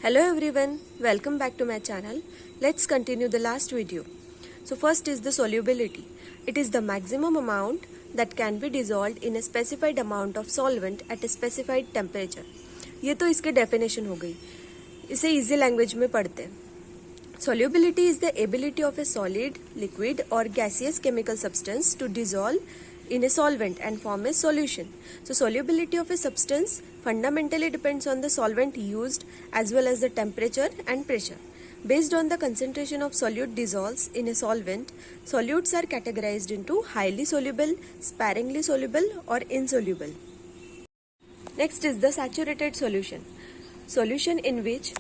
Hello everyone, welcome back to my channel. Let's continue the last video. So first is the solubility. It is the maximum amount that can be dissolved in a specified amount of solvent at a specified temperature. ये तो इसके definition हो गई. इसे easy language में पढ़ते हैं. Solubility is the ability of a solid, liquid or gaseous chemical substance to dissolve in a solvent and form a solution. So solubility of a substance fundamentally depends on the solvent used as well as the temperature and pressure. Based on the concentration of solute dissolves in a solvent, solutes are categorized into highly soluble, sparingly soluble or insoluble. Next is the saturated solution. Solution in which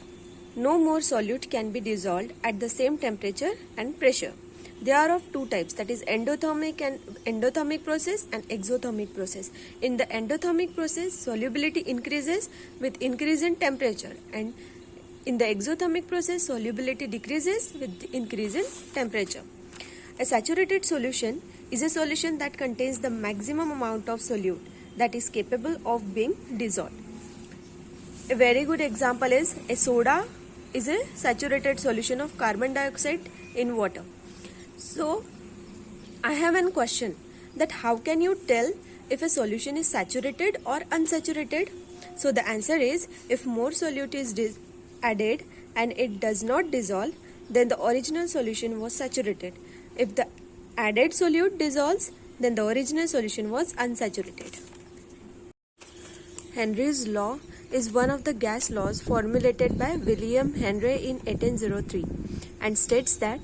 no more solute can be dissolved at the same temperature and pressure. They are of two types, that is endothermic process and exothermic process. In the endothermic process, solubility increases with increase in temperature, and in the exothermic process, solubility decreases with increase in temperature. A saturated solution is a solution that contains the maximum amount of solute that is capable of being dissolved. A very good example is a soda is a saturated solution of carbon dioxide in water. So, I have a question that how can you tell if a solution is saturated or unsaturated? So, the answer is if more solute is added and it does not dissolve, then the original solution was saturated. If the added solute dissolves, then the original solution was unsaturated. Henry's law is one of the gas laws formulated by William Henry in 1803 and states that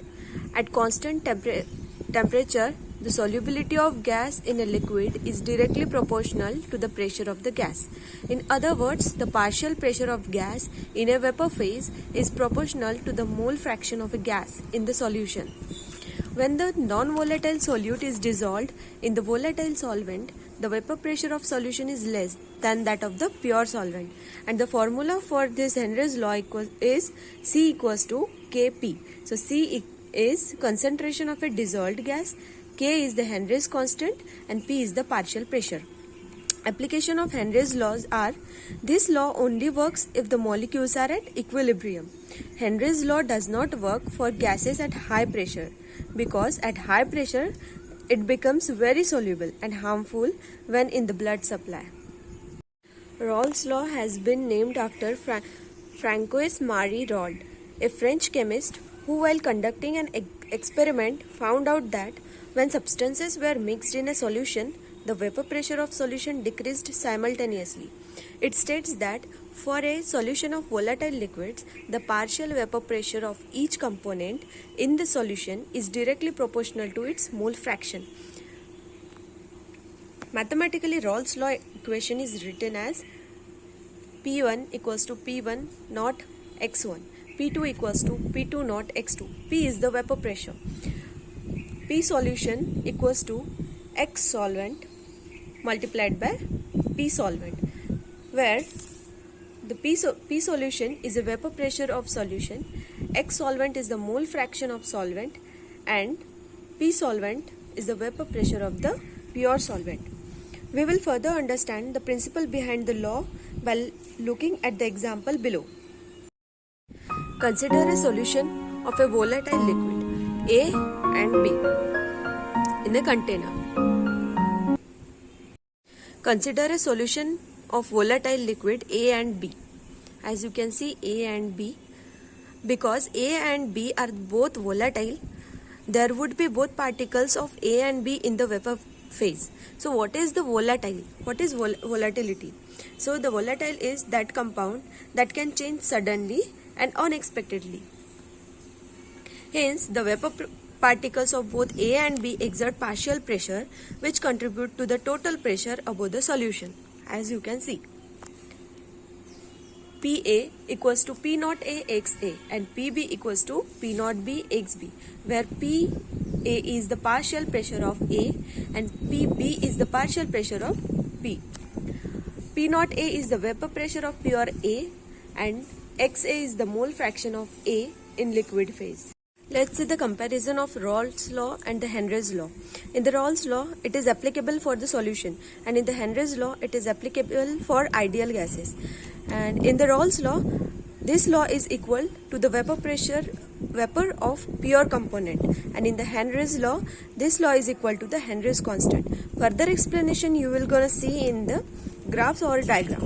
at constant temperature, the solubility of gas in a liquid is directly proportional to the pressure of the gas. In other words, the partial pressure of gas in a vapor phase is proportional to the mole fraction of a gas in the solution. When the non-volatile solute is dissolved in the volatile solvent, the vapor pressure of solution is less than that of the pure solvent. And the formula for this Henry's law is C equals to Kp. So C is concentration of a dissolved gas, K is the Henry's constant, and P is the partial pressure. Application of Henry's laws are: this law only works if the molecules are at equilibrium. Henry's law does not work for gases at high pressure because at high pressure it becomes very soluble and harmful when in the blood supply. Rolle's law has been named after Francois-Marie Rolle, a French chemist who, while conducting an experiment, found out that when substances were mixed in a solution, the vapor pressure of solution decreased simultaneously. It states that for a solution of volatile liquids, the partial vapor pressure of each component in the solution is directly proportional to its mole fraction. Mathematically, Rolle's law equation is written as P1 equals to P1 naught x1. P2 equals to P2 naught x2. P is the vapor pressure. P solution equals to X solvent multiplied by P solvent, where the P solution is the vapor pressure of solution, X solvent is the mole fraction of solvent, and P solvent is the vapor pressure of the pure solvent. We will further understand the principle behind the law by looking at the example below. Consider a solution of a volatile liquid A and B in a container. Consider a solution of volatile liquid A and B. As you can see, A and B. Because A and B are both volatile, there would be both particles of A and B in the vapor phase. So what is the volatile? What is volatility? So the volatile is that compound that can change suddenly and unexpectedly. Hence, the vapor particles of both A and B exert partial pressure which contribute to the total pressure above the solution, as you can see. PA equals to P naught A XA and PB equals to P naught B XB, where PA is the partial pressure of A and PB is the partial pressure of B. P naught A is the vapor pressure of pure A and XA is the mole fraction of A in liquid phase. Let's see the comparison of Rolle's law and the Henry's law. In the Rolle's law, it is applicable for the solution, and in the Henry's law, it is applicable for ideal gases. And in the Rolle's law, This law is equal to the vapor of pure component, and in the Henry's law, this law is equal to the Henry's constant. Further explanation you will gonna see in the graphs or diagram.